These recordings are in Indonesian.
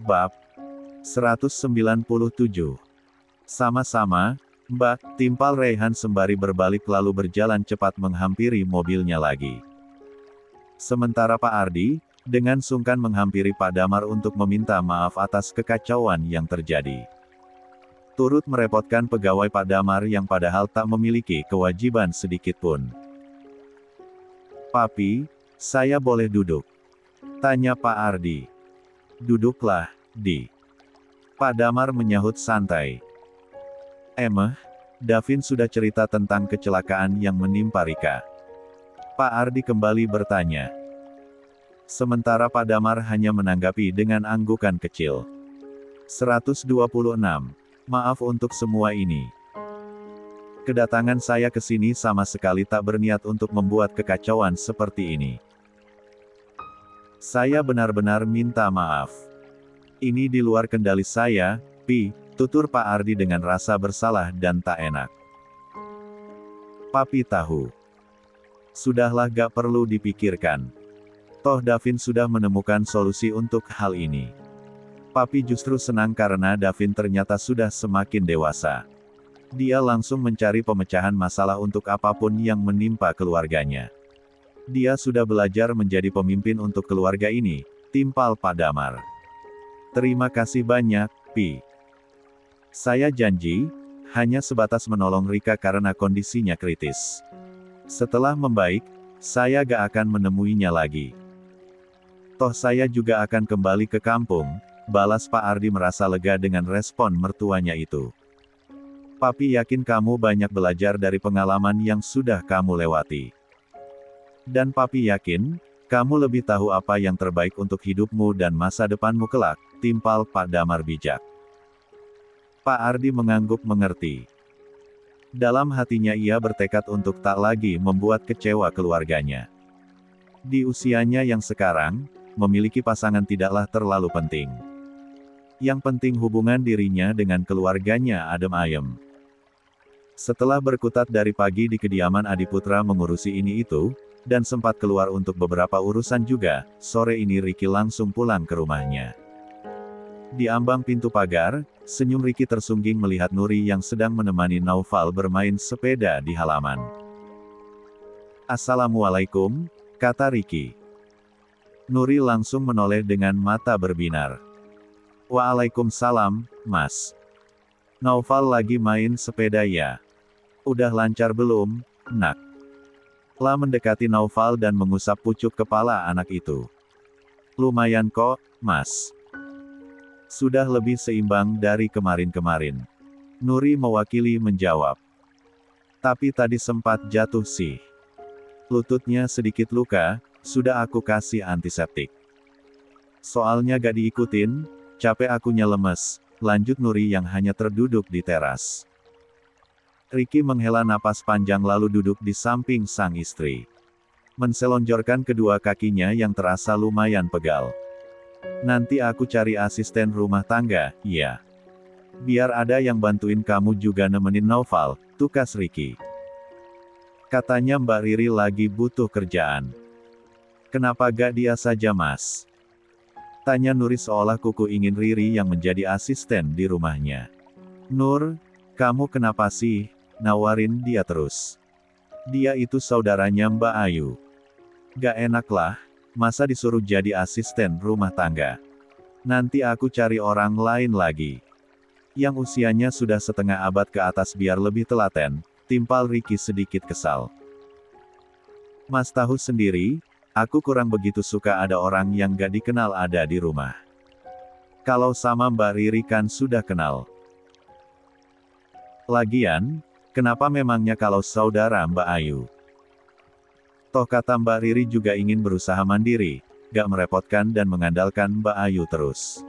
Bab 197. Sama-sama, Mbak, timpal Raihan sembari berbalik lalu berjalan cepat menghampiri mobilnya lagi. Sementara Pak Ardi, dengan sungkan menghampiri Pak Damar untuk meminta maaf atas kekacauan yang terjadi. Turut merepotkan pegawai Pak Damar yang padahal tak memiliki kewajiban sedikitpun. "Papi, saya boleh duduk?" tanya Pak Ardi. "Duduklah, Di." Pak Damar menyahut santai. Davin sudah cerita tentang kecelakaan yang menimpa Rika." Pak Ardi kembali bertanya. Sementara Pak Damar hanya menanggapi dengan anggukan kecil. 126. Maaf untuk semua ini. Kedatangan saya ke sini sama sekali tak berniat untuk membuat kekacauan seperti ini. Saya benar-benar minta maaf. Ini di luar kendali saya, Pi, tutur Pak Ardi dengan rasa bersalah dan tak enak. "Papi tahu. Sudahlah, gak perlu dipikirkan. Toh Davin sudah menemukan solusi untuk hal ini. Papi justru senang karena Davin ternyata sudah semakin dewasa. Dia langsung mencari pemecahan masalah untuk apapun yang menimpa keluarganya. Dia sudah belajar menjadi pemimpin untuk keluarga ini," timpal Pak Damar. "Terima kasih banyak, Pi. Saya janji, hanya sebatas menolong Rika karena kondisinya kritis. Setelah membaik, saya gak akan menemuinya lagi. Toh saya juga akan kembali ke kampung," balas Pak Ardi merasa lega dengan respon mertuanya itu. "Papi yakin kamu banyak belajar dari pengalaman yang sudah kamu lewati. Dan Papi yakin, kamu lebih tahu apa yang terbaik untuk hidupmu dan masa depanmu kelak," timpal Pak Damar bijak. Pak Ardi mengangguk mengerti. Dalam hatinya ia bertekad untuk tak lagi membuat kecewa keluarganya. Di usianya yang sekarang, memiliki pasangan tidaklah terlalu penting. Yang penting hubungan dirinya dengan keluarganya adem ayem. Setelah berkutat dari pagi di kediaman Adiputra mengurusi ini itu, dan sempat keluar untuk beberapa urusan juga, sore ini Riki langsung pulang ke rumahnya. Di ambang pintu pagar, senyum Riki tersungging melihat Nuri yang sedang menemani Naufal bermain sepeda di halaman. "Assalamualaikum," kata Riki. Nuri langsung menoleh dengan mata berbinar. "Waalaikumsalam, Mas. Naufal lagi main sepeda ya? Udah lancar belum, Nak?" La mendekati Naufal dan mengusap pucuk kepala anak itu. "Lumayan kok, Mas. Sudah lebih seimbang dari kemarin-kemarin." Nuri mewakili menjawab. "Tapi tadi sempat jatuh sih. Lututnya sedikit luka, sudah aku kasih antiseptik. Soalnya gak diikutin, capek akunya lemes," lanjut Nuri yang hanya terduduk di teras. Riki menghela napas panjang lalu duduk di samping sang istri. Menselonjorkan kedua kakinya yang terasa lumayan pegal. "Nanti aku cari asisten rumah tangga, ya. Biar ada yang bantuin kamu juga nemenin Naufal," tukas Riki. "Katanya Mbak Riri lagi butuh kerjaan. Kenapa gak dia saja, Mas?" tanya Nuri seolah kuku ingin Riri yang menjadi asisten di rumahnya. "Nur, kamu kenapa sih, nawarin dia terus? Dia itu saudaranya Mbak Ayu. Gak enak lah, masa disuruh jadi asisten rumah tangga. Nanti aku cari orang lain lagi. Yang usianya sudah setengah abad ke atas biar lebih telaten," timpal Riki sedikit kesal. "Mas tahu sendiri, aku kurang begitu suka ada orang yang gak dikenal ada di rumah. Kalau sama Mbak Riri kan sudah kenal. Lagian, kenapa memangnya kalau saudara Mbak Ayu? Toh kata Mbak Riri juga ingin berusaha mandiri, gak merepotkan dan mengandalkan Mbak Ayu terus.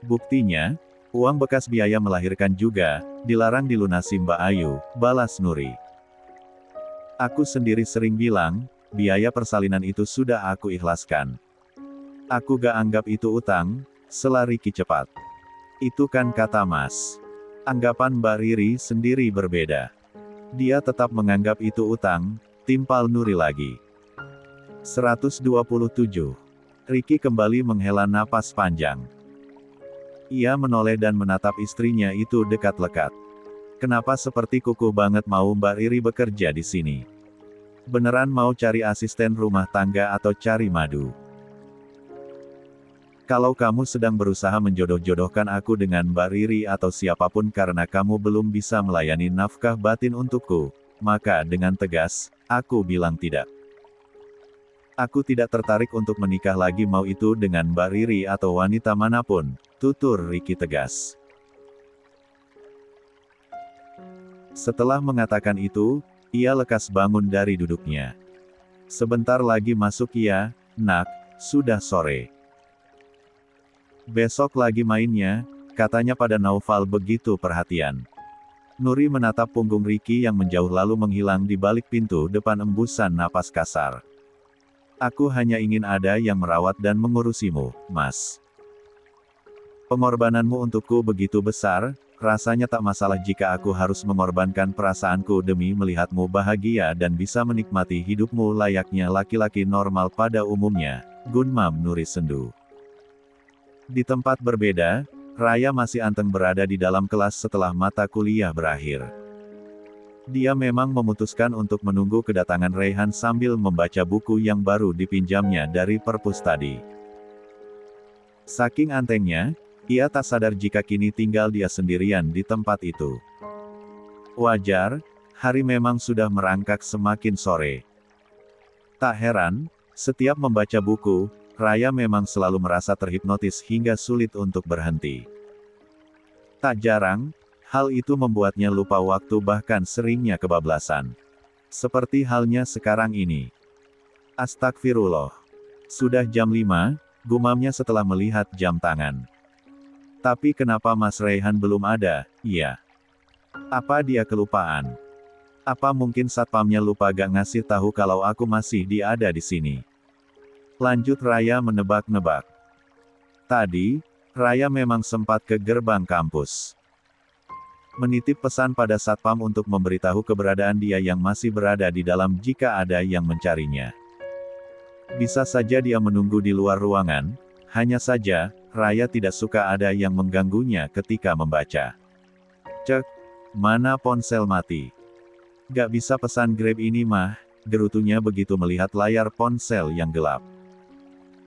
Buktinya, uang bekas biaya melahirkan juga, dilarang dilunasi Mbak Ayu," balas Nuri. "Aku sendiri sering bilang, biaya persalinan itu sudah aku ikhlaskan. Aku gak anggap itu utang," sela Riki cepat. "Itu kan kata Mas. Anggapan Mbak Riri sendiri berbeda. Dia tetap menganggap itu utang," timpal Nuri lagi. 127. Riki kembali menghela napas panjang. Ia menoleh dan menatap istrinya itu dekat-lekat. Kenapa seperti kukuh banget mau Mbak Riri bekerja di sini? Beneran mau cari asisten rumah tangga atau cari madu? Kalau kamu sedang berusaha menjodoh-jodohkan aku dengan Mbak Riri atau siapapun karena kamu belum bisa melayani nafkah batin untukku, maka dengan tegas, aku bilang tidak. Aku tidak tertarik untuk menikah lagi mau itu dengan Mbak Riri atau wanita manapun, tutur Ricky tegas. Setelah mengatakan itu, ia lekas bangun dari duduknya. Sebentar lagi masuk ya, nak, sudah sore. Besok lagi mainnya, katanya pada Naufal begitu perhatian. Nuri menatap punggung Ricky yang menjauh lalu menghilang di balik pintu depan embusan napas kasar. Aku hanya ingin ada yang merawat dan mengurusimu, Mas. Pengorbananmu untukku begitu besar, rasanya tak masalah jika aku harus mengorbankan perasaanku demi melihatmu bahagia dan bisa menikmati hidupmu layaknya laki-laki normal pada umumnya, gumam Nuri sendu. Di tempat berbeda, Raya masih anteng berada di dalam kelas setelah mata kuliah berakhir. Dia memang memutuskan untuk menunggu kedatangan Raihan sambil membaca buku yang baru dipinjamnya dari perpus tadi. Saking antengnya, ia tak sadar jika kini tinggal dia sendirian di tempat itu. Wajar, hari memang sudah merangkak semakin sore. Tak heran, setiap membaca buku, Raya memang selalu merasa terhipnotis hingga sulit untuk berhenti. Tak jarang, hal itu membuatnya lupa waktu bahkan seringnya kebablasan. Seperti halnya sekarang ini. Astagfirullah. Sudah jam 5, gumamnya setelah melihat jam tangan. Tapi kenapa Mas Raihan belum ada, ya? Apa dia kelupaan? Apa mungkin satpamnya lupa gak ngasih tahu kalau aku masih ada di sini? Lanjut Raya menebak-nebak. Tadi, Raya memang sempat ke gerbang kampus. Menitip pesan pada satpam untuk memberitahu keberadaan dia yang masih berada di dalam jika ada yang mencarinya. Bisa saja dia menunggu di luar ruangan, hanya saja, Raya tidak suka ada yang mengganggunya ketika membaca. Cek, mana ponsel mati? Gak bisa pesan Grab ini mah, gerutunya begitu melihat layar ponsel yang gelap.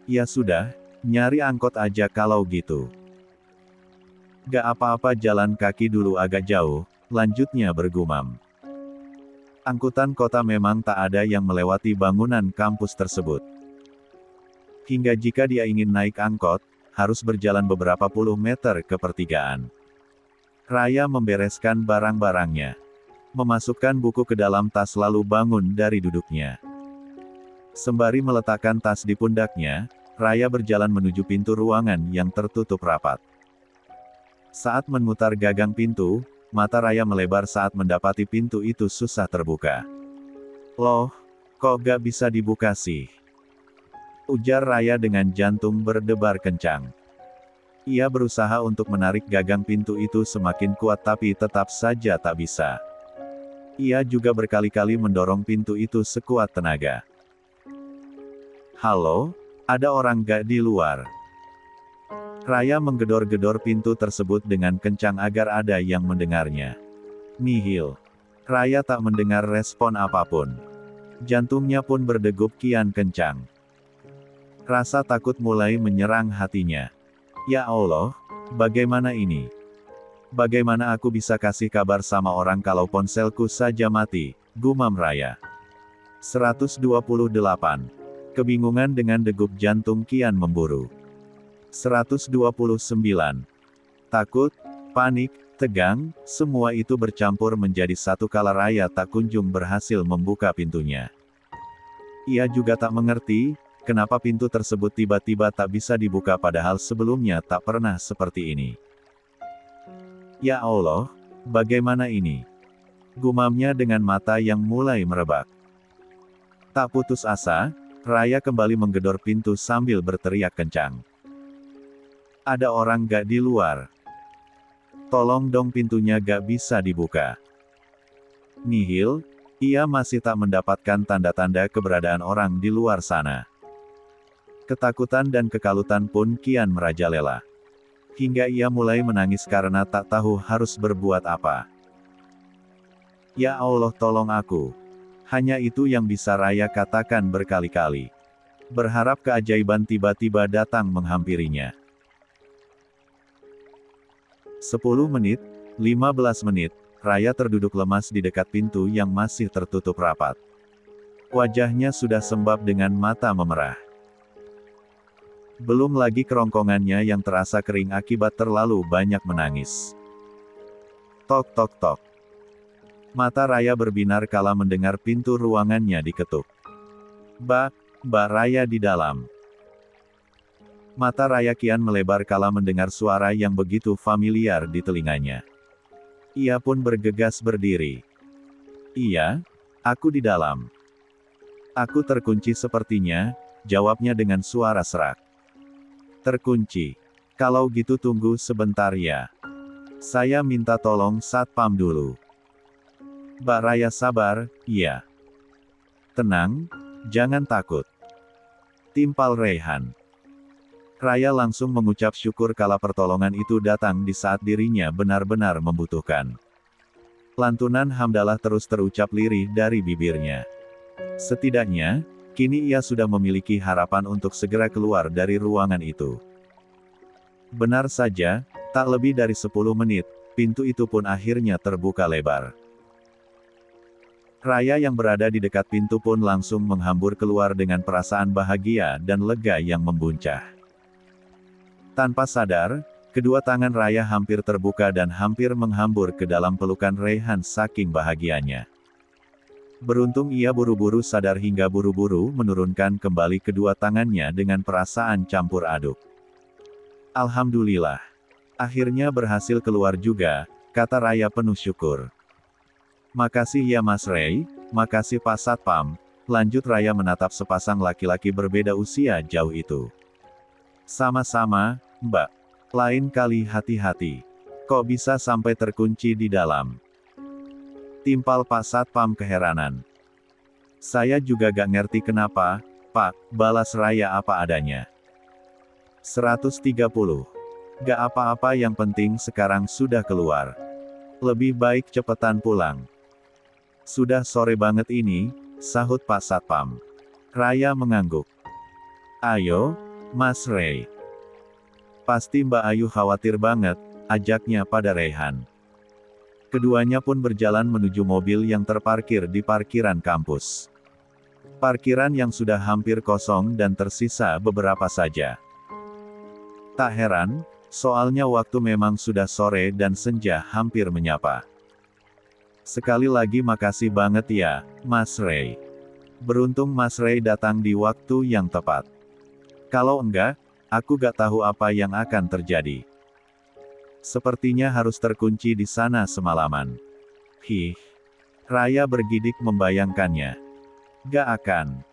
Ya sudah, nyari angkot aja kalau gitu. Gak apa-apa jalan kaki dulu agak jauh, lanjutnya bergumam. Angkutan kota memang tak ada yang melewati bangunan kampus tersebut. Hingga jika dia ingin naik angkot, harus berjalan beberapa puluh meter ke pertigaan. Raya membereskan barang-barangnya. Memasukkan buku ke dalam tas lalu bangun dari duduknya. Sembari meletakkan tas di pundaknya, Raya berjalan menuju pintu ruangan yang tertutup rapat. Saat memutar gagang pintu, mata Raya melebar saat mendapati pintu itu susah terbuka. Loh, kok gak bisa dibuka sih? Ujar Raya dengan jantung berdebar kencang. Ia berusaha untuk menarik gagang pintu itu semakin kuat tapi tetap saja tak bisa. Ia juga berkali-kali mendorong pintu itu sekuat tenaga. Halo, ada orang gak di luar? Raya menggedor-gedor pintu tersebut dengan kencang agar ada yang mendengarnya. Nihil. Raya tak mendengar respon apapun. Jantungnya pun berdegup kian kencang. Rasa takut mulai menyerang hatinya. Ya Allah, bagaimana ini? Bagaimana aku bisa kasih kabar sama orang kalau ponselku saja mati, gumam Raya. 128. Kebingungan dengan degup jantung kian memburu. 129. Takut, panik, tegang, semua itu bercampur menjadi satu kala Raya tak kunjung berhasil membuka pintunya. Ia juga tak mengerti, kenapa pintu tersebut tiba-tiba tak bisa dibuka padahal sebelumnya tak pernah seperti ini. Ya Allah, bagaimana ini? Gumamnya dengan mata yang mulai merebak. Tak putus asa, Raya kembali menggedor pintu sambil berteriak kencang. Ada orang gak di luar? Tolong dong pintunya gak bisa dibuka. Nihil, ia masih tak mendapatkan tanda-tanda keberadaan orang di luar sana. Ketakutan dan kekalutan pun kian merajalela. Hingga ia mulai menangis karena tak tahu harus berbuat apa. Ya Allah tolong aku. Hanya itu yang bisa Raya katakan berkali-kali. Berharap keajaiban tiba-tiba datang menghampirinya. 10 menit, 15 menit, Raya terduduk lemas di dekat pintu yang masih tertutup rapat. Wajahnya sudah sembab dengan mata memerah. Belum lagi kerongkongannya yang terasa kering akibat terlalu banyak menangis. Tok tok tok. Mata Raya berbinar kala mendengar pintu ruangannya diketuk. Mbak Raya di dalam. Mata Raya kian melebar kala mendengar suara yang begitu familiar di telinganya. Ia pun bergegas berdiri. Iya, aku di dalam. Aku terkunci sepertinya, jawabnya dengan suara serak. Terkunci. Kalau gitu tunggu sebentar ya. Saya minta tolong satpam dulu. Mbak Raya sabar, iya. Tenang, jangan takut. Timpal Raihan. Raya langsung mengucap syukur kala pertolongan itu datang di saat dirinya benar-benar membutuhkan. Lantunan hamdalah terus terucap lirih dari bibirnya. Setidaknya, kini ia sudah memiliki harapan untuk segera keluar dari ruangan itu. Benar saja, tak lebih dari 10 menit, pintu itu pun akhirnya terbuka lebar. Raya yang berada di dekat pintu pun langsung menghambur keluar dengan perasaan bahagia dan lega yang membuncah. Tanpa sadar, kedua tangan Raya hampir terbuka dan hampir menghambur ke dalam pelukan Raihan saking bahagianya. Beruntung ia buru-buru sadar hingga buru-buru menurunkan kembali kedua tangannya dengan perasaan campur aduk. Alhamdulillah. Akhirnya berhasil keluar juga, kata Raya penuh syukur. Makasih ya Mas Ray, makasih Pak Satpam, lanjut Raya menatap sepasang laki-laki berbeda usia jauh itu. Sama-sama, Mbak. Lain kali hati-hati. Kok bisa sampai terkunci di dalam? Timpal Pak Satpam keheranan. Saya juga gak ngerti kenapa, Pak, balas Raya apa adanya. 130. Gak apa-apa yang penting sekarang sudah keluar. Lebih baik cepetan pulang. Sudah sore banget ini, sahut Pak Satpam. Raya mengangguk. Ayo, Mas Ray. Pasti Mbak Ayu khawatir banget, ajaknya pada Raihan. Keduanya pun berjalan menuju mobil yang terparkir di parkiran kampus. Parkiran yang sudah hampir kosong dan tersisa beberapa saja. Tak heran, soalnya waktu memang sudah sore dan senja hampir menyapa. Sekali lagi makasih banget ya, Mas Ray. Beruntung Mas Ray datang di waktu yang tepat. Kalau enggak, aku gak tahu apa yang akan terjadi. Sepertinya harus terkunci di sana semalaman. Hih. Raya bergidik membayangkannya. Gak akan.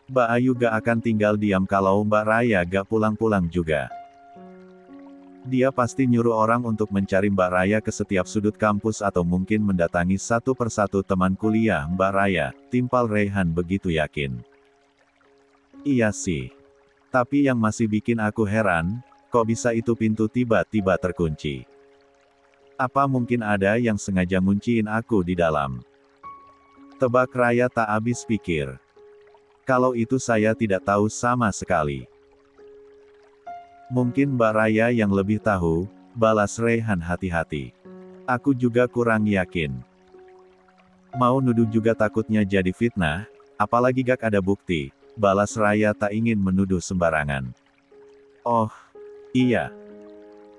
Mbak Ayu gak akan tinggal diam kalau Mbak Raya gak pulang-pulang juga. Dia pasti nyuruh orang untuk mencari Mbak Raya ke setiap sudut kampus atau mungkin mendatangi satu persatu teman kuliah Mbak Raya, timpal Raihan begitu yakin. Iya sih. Tapi yang masih bikin aku heran, kok bisa itu pintu tiba-tiba terkunci? Apa mungkin ada yang sengaja ngunciin aku di dalam? Tebak Raya tak habis pikir. Kalau itu saya tidak tahu sama sekali. Mungkin Mbak Raya yang lebih tahu, balas Raihan hati-hati. Aku juga kurang yakin. Mau nuduh juga takutnya jadi fitnah, apalagi gak ada bukti, balas Raya tak ingin menuduh sembarangan. Oh, iya.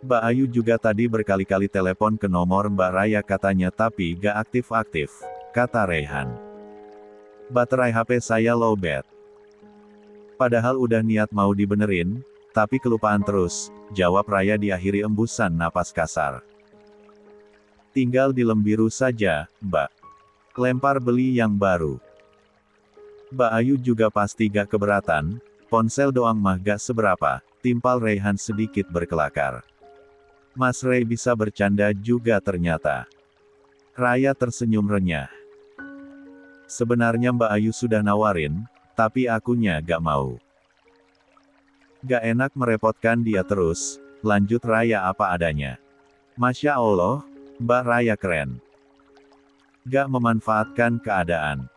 Mbak Ayu juga tadi berkali-kali telepon ke nomor Mbak Raya katanya tapi gak aktif-aktif, kata Raihan. Baterai HP saya lowbat. Padahal udah niat mau dibenerin, tapi kelupaan terus, jawab Raya diakhiri embusan napas kasar. Tinggal dilembiru saja, Mbak. Lempar beli yang baru. Mbak Ayu juga pasti gak keberatan, ponsel doang mah gak seberapa, timpal Raihan sedikit berkelakar. Mas Ray bisa bercanda juga ternyata. Raya tersenyum renyah. Sebenarnya Mbak Ayu sudah nawarin, tapi akunya gak mau. Gak enak merepotkan dia terus, lanjut Raya apa adanya. Masya Allah, Mbak Raya keren. Gak memanfaatkan keadaan.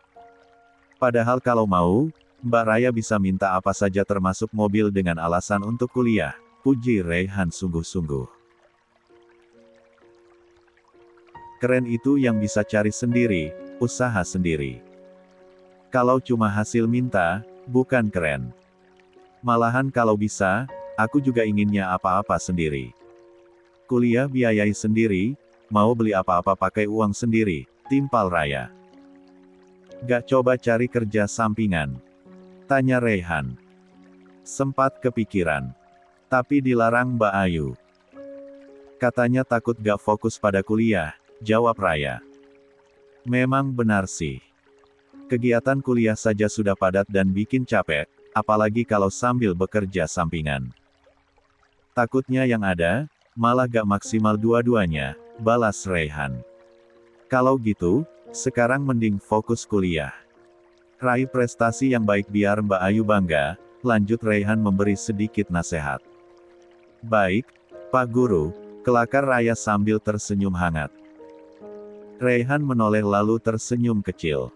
Padahal kalau mau, Mbak Raya bisa minta apa saja termasuk mobil dengan alasan untuk kuliah, puji Raihan sungguh-sungguh. Keren itu yang bisa cari sendiri, usaha sendiri. Kalau cuma hasil minta, bukan keren. Malahan kalau bisa, aku juga inginnya apa-apa sendiri. Kuliah biayai sendiri, mau beli apa-apa pakai uang sendiri, timpal Raya. Gak coba cari kerja sampingan? Tanya Raihan. Sempat kepikiran. Tapi dilarang Mbak Ayu. Katanya takut gak fokus pada kuliah, jawab Raya. Memang benar sih. Kegiatan kuliah saja sudah padat dan bikin capek, apalagi kalau sambil bekerja sampingan. Takutnya yang ada, malah gak maksimal dua-duanya, balas Raihan. Kalau gitu, sekarang mending fokus kuliah. Raih prestasi yang baik biar Mbak Ayu bangga, lanjut Raihan memberi sedikit nasihat. Baik, Pak Guru, kelakar Raya sambil tersenyum hangat. Raihan menoleh lalu tersenyum kecil.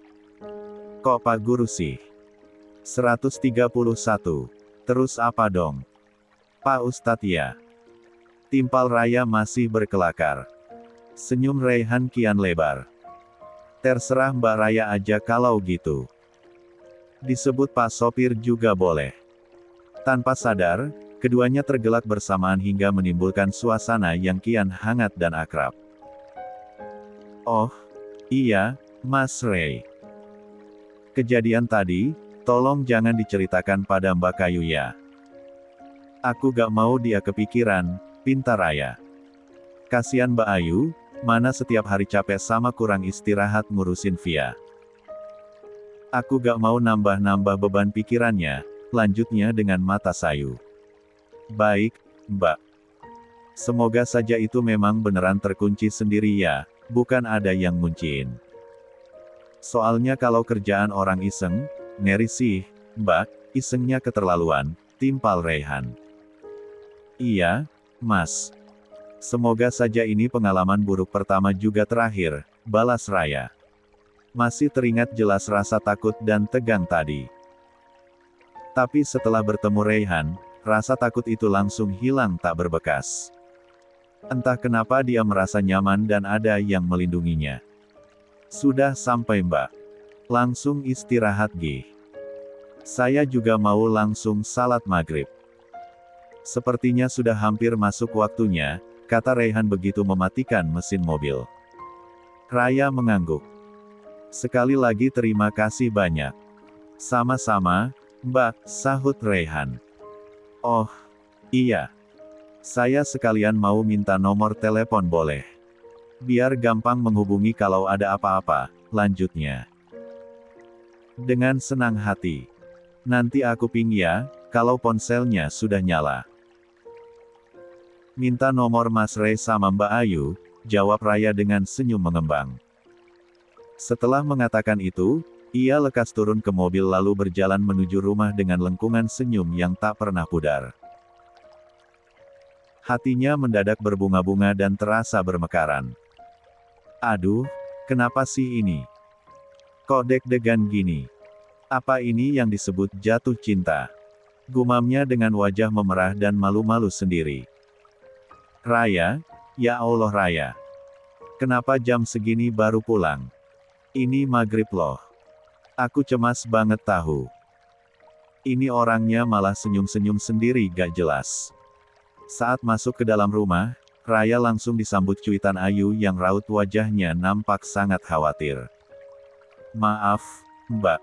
Kok Pak Guru sih? 131. Terus apa dong? Pak Ustadz ya. Timpal Raya masih berkelakar. Senyum Raihan kian lebar. Terserah Mbak Raya aja kalau gitu. Disebut Pak Sopir juga boleh. Tanpa sadar, keduanya tergelak bersamaan hingga menimbulkan suasana yang kian hangat dan akrab. Oh, iya, Mas Ray. Kejadian tadi, tolong jangan diceritakan pada Mbak Kayu ya. Aku gak mau dia kepikiran, pintar Raya. Kasian Mbak Ayu, mana setiap hari capek sama kurang istirahat ngurusin Via. Aku gak mau nambah-nambah beban pikirannya, lanjutnya dengan mata sayu. Baik, Mbak. Semoga saja itu memang beneran terkunci sendiri ya, bukan ada yang ngunciin. Soalnya kalau kerjaan orang iseng, ngeri sih, Mbak, isengnya keterlaluan, timpal Raihan. Iya, Mas. Semoga saja ini pengalaman buruk pertama juga terakhir, balas Raya. Masih teringat jelas rasa takut dan tegang tadi. Tapi setelah bertemu Raihan, rasa takut itu langsung hilang tak berbekas. Entah kenapa dia merasa nyaman dan ada yang melindunginya. Sudah sampai Mbak. Langsung istirahat Gih. Saya juga mau langsung salat maghrib. Sepertinya sudah hampir masuk waktunya, kata Raihan begitu mematikan mesin mobil. Raya mengangguk. Sekali lagi terima kasih banyak. Sama-sama, Mbak, sahut Raihan. Oh, iya. Saya sekalian mau minta nomor telepon boleh? Biar gampang menghubungi kalau ada apa-apa, lanjutnya. Dengan senang hati. Nanti aku ping ya, kalau ponselnya sudah nyala. Minta nomor Mas Ray sama Mbak Ayu, jawab Raya dengan senyum mengembang. Setelah mengatakan itu, ia lekas turun ke mobil lalu berjalan menuju rumah dengan lengkungan senyum yang tak pernah pudar. Hatinya mendadak berbunga-bunga dan terasa bermekaran. Aduh, kenapa sih ini? Kok deg-degan gini? Apa ini yang disebut jatuh cinta? Gumamnya dengan wajah memerah dan malu-malu sendiri. Raya, ya Allah Raya. Kenapa jam segini baru pulang? Ini maghrib loh. Aku cemas banget tahu. Ini orangnya malah senyum-senyum sendiri gak jelas. Saat masuk ke dalam rumah, Raya langsung disambut cuitan Ayu yang raut wajahnya nampak sangat khawatir. Maaf, Mbak.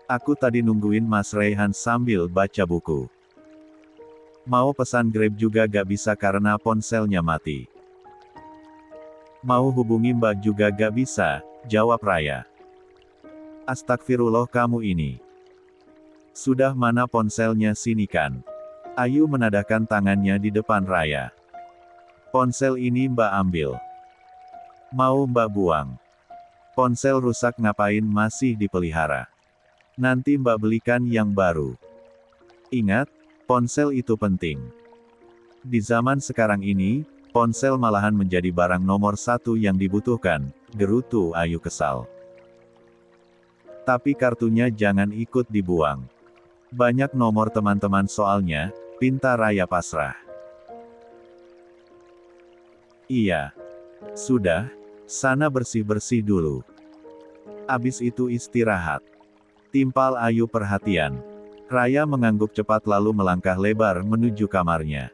Aku tadi nungguin Mas Raihan sambil baca buku. Mau pesan Grab juga gak bisa karena ponselnya mati. Mau hubungi Mbak juga gak bisa, jawab Raya. Astagfirullah kamu ini. Sudah mana ponselnya sini kan? Ayu menadahkan tangannya di depan Raya. Ponsel ini Mbak ambil. Mau Mbak buang. Ponsel rusak ngapain masih dipelihara? Nanti Mbak belikan yang baru. Ingat, ponsel itu penting. Di zaman sekarang ini, ponsel malahan menjadi barang nomor satu yang dibutuhkan, gerutu Ayu kesal. Tapi kartunya jangan ikut dibuang. Banyak nomor teman-teman soalnya, pinta Raya pasrah. Iya. Sudah, sana bersih-bersih dulu. Abis itu istirahat. Timpal Ayu perhatian. Raya mengangguk cepat lalu melangkah lebar menuju kamarnya.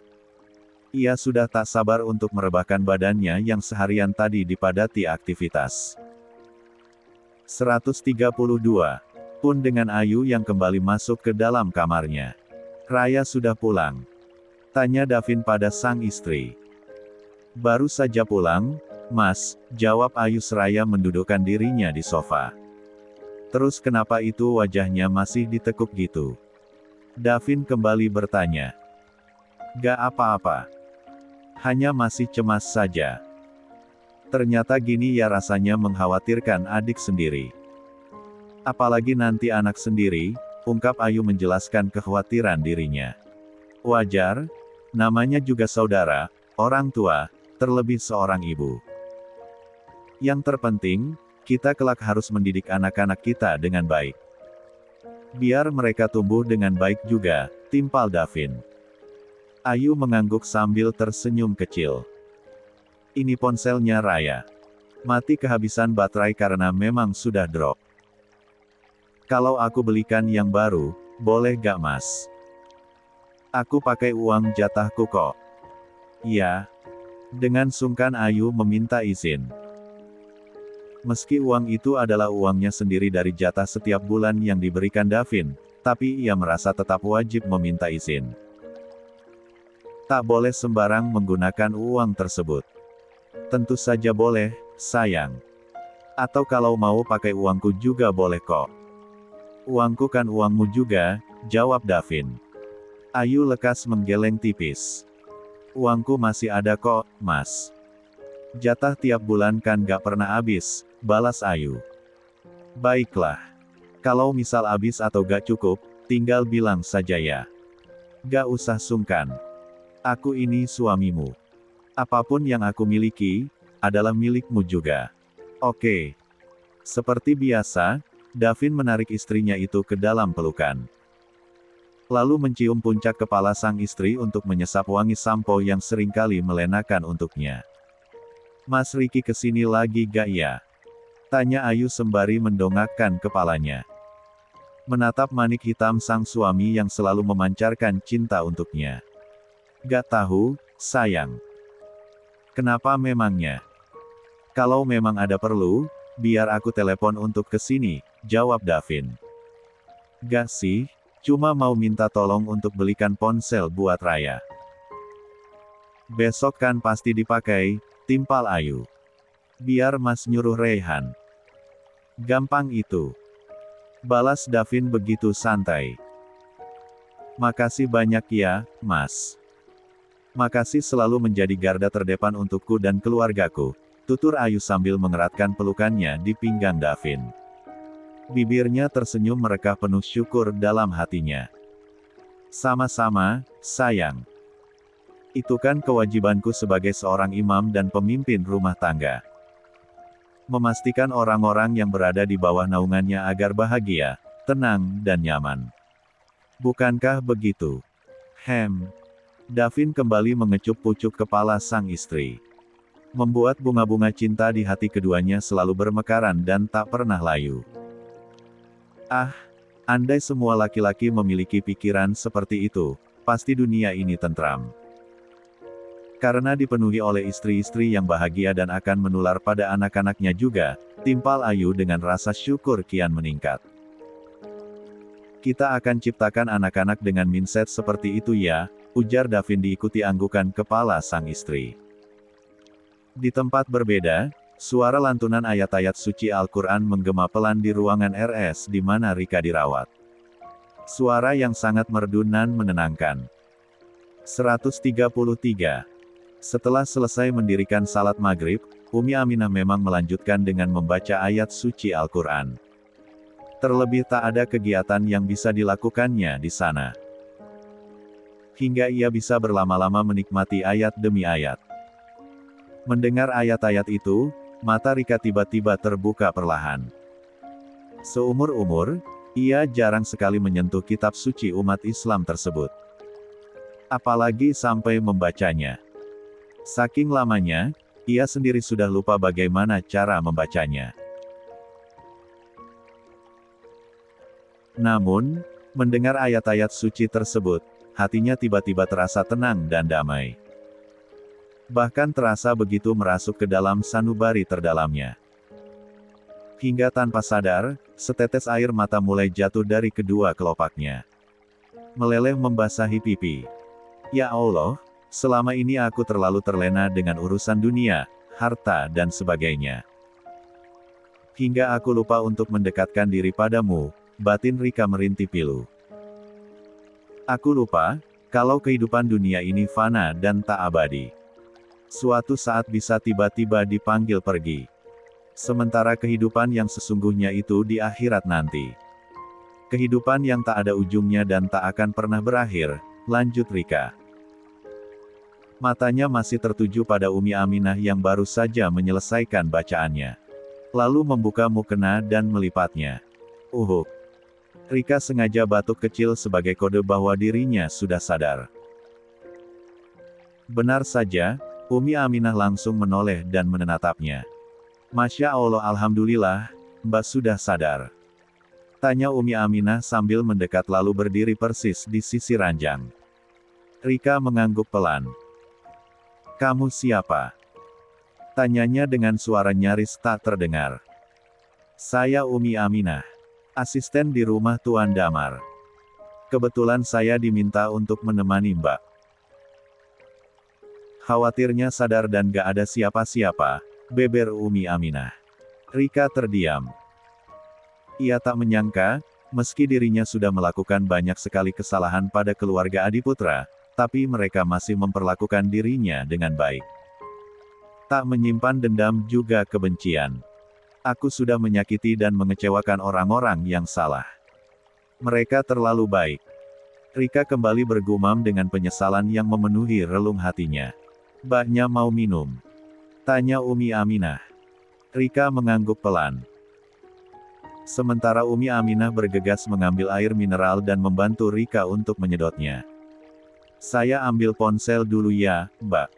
Ia sudah tak sabar untuk merebahkan badannya yang seharian tadi dipadati aktivitas. 132. Pun dengan Ayu yang kembali masuk ke dalam kamarnya. Raya sudah pulang? Tanya Davin pada sang istri. Baru saja pulang, Mas, jawab Ayu seraya mendudukkan dirinya di sofa. Terus kenapa itu wajahnya masih ditekuk gitu? Davin kembali bertanya. Gak apa-apa. Hanya masih cemas saja. Ternyata gini ya rasanya mengkhawatirkan adik sendiri. Apalagi nanti anak sendiri, ungkap Ayu menjelaskan kekhawatiran dirinya. Wajar, namanya juga saudara, orang tua, terlebih seorang ibu. Yang terpenting, kita kelak harus mendidik anak-anak kita dengan baik. Biar mereka tumbuh dengan baik juga, timpal Davin. Ayu mengangguk sambil tersenyum kecil. Ini ponselnya Raya. Mati kehabisan baterai karena memang sudah drop. Kalau aku belikan yang baru, boleh gak Mas? Aku pakai uang jatahku kok. Iya. Dengan sungkan Ayu meminta izin. Meski uang itu adalah uangnya sendiri dari jatah setiap bulan yang diberikan Davin, tapi ia merasa tetap wajib meminta izin. Tak boleh sembarang menggunakan uang tersebut. Tentu saja boleh, sayang. Atau kalau mau pakai uangku juga boleh kok. Uangku kan uangmu juga, jawab Davin. Ayu lekas menggeleng tipis. Uangku masih ada kok, Mas. Jatah tiap bulan kan gak pernah habis, balas Ayu. Baiklah. Kalau misal habis atau gak cukup, tinggal bilang saja ya. Gak usah sungkan. Aku ini suamimu. Apapun yang aku miliki, adalah milikmu juga. Oke. Seperti biasa, Davin menarik istrinya itu ke dalam pelukan. Lalu mencium puncak kepala sang istri untuk menyesap wangi sampo yang seringkali melenakan untuknya. Mas Riki kesini lagi gak ya? Tanya Ayu sembari mendongakkan kepalanya. Menatap manik hitam sang suami yang selalu memancarkan cinta untuknya. Gak tahu, sayang. Kenapa memangnya? Kalau memang ada perlu, biar aku telepon untuk kesini, jawab Davin. Gak sih, cuma mau minta tolong untuk belikan ponsel buat Raya. Besok kan pasti dipakai, timpal Ayu. Biar Mas nyuruh Reyhan. Gampang itu. Balas Davin begitu santai. Makasih banyak ya, Mas. Makasih selalu menjadi garda terdepan untukku dan keluargaku, tutur Ayu sambil mengeratkan pelukannya di pinggang Davin. Bibirnya tersenyum mereka penuh syukur dalam hatinya. Sama-sama, sayang. Itu kan kewajibanku sebagai seorang imam dan pemimpin rumah tangga. Memastikan orang-orang yang berada di bawah naungannya agar bahagia, tenang, dan nyaman. Bukankah begitu? Davin kembali mengecup pucuk kepala sang istri. Membuat bunga-bunga cinta di hati keduanya selalu bermekaran dan tak pernah layu. Ah, andai semua laki-laki memiliki pikiran seperti itu, pasti dunia ini tentram. Karena dipenuhi oleh istri-istri yang bahagia dan akan menular pada anak-anaknya juga, timpal Ayu dengan rasa syukur kian meningkat. Kita akan ciptakan anak-anak dengan mindset seperti itu ya, ujar Davin diikuti anggukan kepala sang istri. Di tempat berbeda, suara lantunan ayat-ayat suci Al-Quran menggema pelan di ruangan RS di mana Rika dirawat. Suara yang sangat merdu dan menenangkan. 133. Setelah selesai mendirikan salat maghrib, Umi Aminah memang melanjutkan dengan membaca ayat suci Al-Quran. Terlebih tak ada kegiatan yang bisa dilakukannya di sana. hingga ia bisa berlama-lama menikmati ayat demi ayat. Mendengar ayat-ayat itu, mata Rika tiba-tiba terbuka perlahan. Seumur-umur, ia jarang sekali menyentuh kitab suci umat Islam tersebut. Apalagi sampai membacanya. Saking lamanya, ia sendiri sudah lupa bagaimana cara membacanya. Namun, mendengar ayat-ayat suci tersebut, hatinya tiba-tiba terasa tenang dan damai. Bahkan terasa begitu merasuk ke dalam sanubari terdalamnya. Hingga tanpa sadar, setetes air mata mulai jatuh dari kedua kelopaknya. Meleleh membasahi pipi. Ya Allah, selama ini aku terlalu terlena dengan urusan dunia, harta dan sebagainya. Hingga aku lupa untuk mendekatkan diri padamu, batin Rika merintih pilu. Aku lupa, kalau kehidupan dunia ini fana dan tak abadi. Suatu saat bisa tiba-tiba dipanggil pergi. Sementara kehidupan yang sesungguhnya itu di akhirat nanti. Kehidupan yang tak ada ujungnya dan tak akan pernah berakhir, lanjut Rika. Matanya masih tertuju pada Umi Aminah yang baru saja menyelesaikan bacaannya. Lalu membuka mukena dan melipatnya. Rika sengaja batuk kecil sebagai kode bahwa dirinya sudah sadar. Benar saja, Umi Aminah langsung menoleh dan menatapnya. Masya Allah, Alhamdulillah, Mbak sudah sadar. Tanya Umi Aminah sambil mendekat lalu berdiri persis di sisi ranjang. Rika mengangguk pelan. Kamu siapa? Tanyanya dengan suara nyaris tak terdengar. Saya Umi Aminah, asisten di rumah Tuan Damar. Kebetulan saya diminta untuk menemani Mbak. Khawatirnya sadar dan gak ada siapa-siapa, beber Umi Aminah. Rika terdiam. Ia tak menyangka, meski dirinya sudah melakukan banyak sekali kesalahan pada keluarga Adiputra, tapi mereka masih memperlakukan dirinya dengan baik. Tak menyimpan dendam juga kebencian. Aku sudah menyakiti dan mengecewakan orang-orang yang salah. Mereka terlalu baik. Rika kembali bergumam dengan penyesalan yang memenuhi relung hatinya. Mbaknya mau minum? Tanya Umi Aminah. Rika mengangguk pelan. Sementara Umi Aminah bergegas mengambil air mineral dan membantu Rika untuk menyedotnya. Saya ambil ponsel dulu ya, Mbak.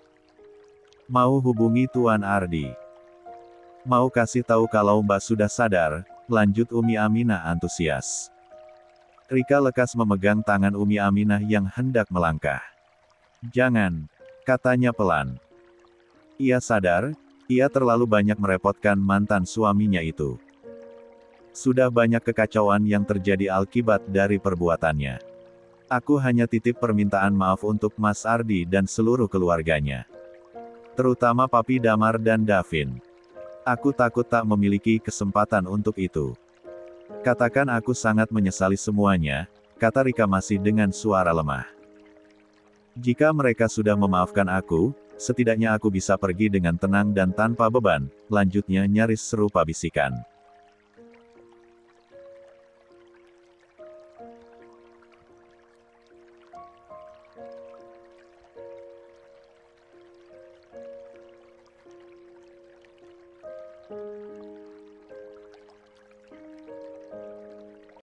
Mau hubungi Tuan Ardi. Mau kasih tahu kalau Mbak sudah sadar, lanjut Umi Aminah antusias. Rika lekas memegang tangan Umi Aminah yang hendak melangkah. Jangan, katanya pelan. Ia sadar, ia terlalu banyak merepotkan mantan suaminya itu. Sudah banyak kekacauan yang terjadi akibat dari perbuatannya. Aku hanya titip permintaan maaf untuk Mas Ardi dan seluruh keluarganya. Terutama Papi Damar dan Davin. Aku takut tak memiliki kesempatan untuk itu. Katakan aku sangat menyesali semuanya, kata Rika masih dengan suara lemah. Jika mereka sudah memaafkan aku, setidaknya aku bisa pergi dengan tenang dan tanpa beban, lanjutnya nyaris serupa bisikan.